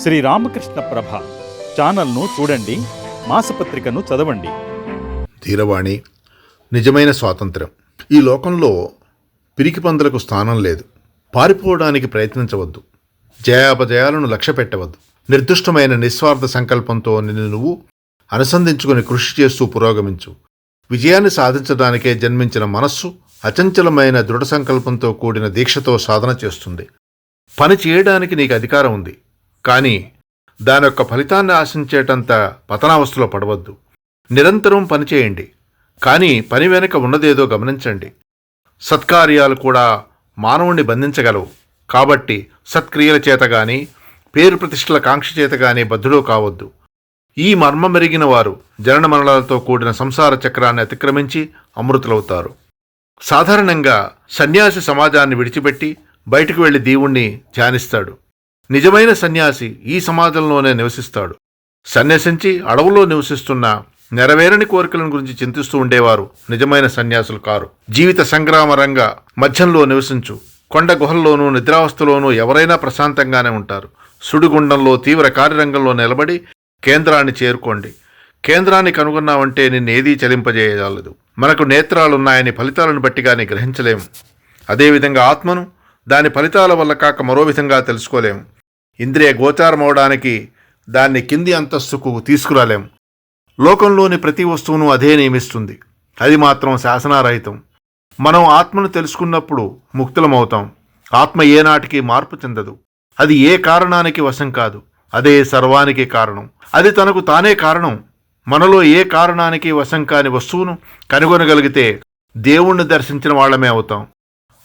శ్రీ రామకృష్ణ ప్రభ ఛానల్ను చూడండి, మాసపత్రికను చదవండి. ధీరవాణి, నిజమైన స్వాతంత్ర్యం. ఈ లోకంలో పిరికి పందులకు స్థానం లేదు. పారిపోవడానికి ప్రయత్నించవద్దు. జయాపజయాలను లక్ష్య పెట్టవద్దు. నిర్దిష్టమైన నిస్వార్థ సంకల్పంతో నిన్ను నువ్వు అనుసంధించుకుని కృషి చేస్తూ పురోగమించు. విజయాన్ని సాధించడానికే జన్మించిన మనస్సు అచంచలమైన దృఢ సంకల్పంతో కూడిన దీక్షతో సాధన చేస్తుంది. పని చేయడానికి నీకు అధికారం ఉంది, కానీ దాని యొక్క ఫలితాన్ని ఆశించేటంత పతనావస్థలో పడవద్దు. నిరంతరం పనిచేయండి, కానీ పని వెనుక ఉన్నదేదో గమనించండి. సత్కార్యాలు కూడా మానవుణ్ణి బంధించగలవు. కాబట్టి సత్క్రియల చేత గాని పేరు ప్రతిష్టల కాంక్ష చేత గాని బద్ధుడు కావద్దు. ఈ మర్మం మెరిగిన వారు జనన మరణాలతో కూడిన సంసార చక్రాన్ని అతిక్రమించి అమృతులవుతారు. సాధారణంగా సన్యాసి సమాజాన్ని విడిచిపెట్టి బయటకు వెళ్లి దేవుణ్ణి ధ్యానిస్తాడు. నిజమైన సన్యాసి ఈ సమాజంలోనే నివసిస్తాడు. సన్యసించి అడవులో నివసిస్తున్న నెరవేరని కోరికలను గురించి చింతిస్తూ ఉండేవారు నిజమైన సన్యాసులు కారు. జీవిత సంగ్రామ రంగ మధ్యంలో నివసించు. కొండ గుహల్లోనూ నిద్రావస్థలోనూ ఎవరైనా ప్రశాంతంగానే ఉంటారు. సుడిగుండంలో తీవ్ర కార్యరంగంలో నిలబడి కేంద్రాన్ని చేరుకోండి. కేంద్రాన్ని కనుగొన్నావంటే నిన్నేదీ చలింపజేయజాలదు. మనకు నేత్రాలున్నాయని ఫలితాలను బట్టిగాని గ్రహించలేము. అదేవిధంగా ఆత్మను దాని ఫలితాల వల్ల కాక మరో విధంగా తెలుసుకోలేము. ఇంద్రియ గోచారమవడానికి దాన్ని కింది అంతస్తుకు తీసుకురాలేము. లోకంలోని ప్రతి వస్తువును అదే నియమిస్తుంది. అది మాత్రం శాసనారహితం. మనం ఆత్మను తెలుసుకున్నప్పుడు ముక్తులమవుతాం. ఆత్మ ఏనాటికి మార్పు చెందదు. అది ఏ కారణానికి వశం కాదు. అదే సర్వానికి కారణం. అది తనకు తానే కారణం. మనలో ఏ కారణానికి వశం కాని వస్తువును కనుగొనగలిగితే దేవుణ్ణి దర్శించిన వాళ్ళమే అవుతాం.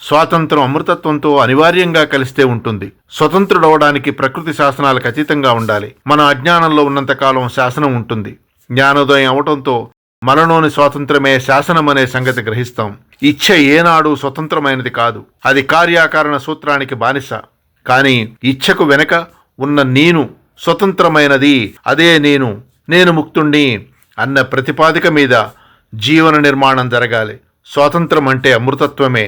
స్వాతంత్రం అమృతత్వంతో అనివార్యంగా కలిస్తే ఉంటుంది. స్వతంత్రుడవడానికి ప్రకృతి శాసనాలకు అతీతంగా ఉండాలి. మన అజ్ఞానంలో ఉన్నంతకాలం శాసనం ఉంటుంది. జ్ఞానోదయం అవటంతో మనలోని స్వాతంత్రమే శాసనం అనే సంగతి గ్రహిస్తాం. ఇచ్ఛ ఏనాడు స్వతంత్రమైనది కాదు. అది కార్యాకారణ సూత్రానికి బానిస. కానీ ఇచ్ఛకు వెనక ఉన్న నేను స్వతంత్రమైనది. అదే నేను ముక్తుణ్ణి అన్న ప్రతిపాదిక మీద జీవన నిర్మాణం జరగాలి. స్వాతంత్రం అంటే అమృతత్వమే.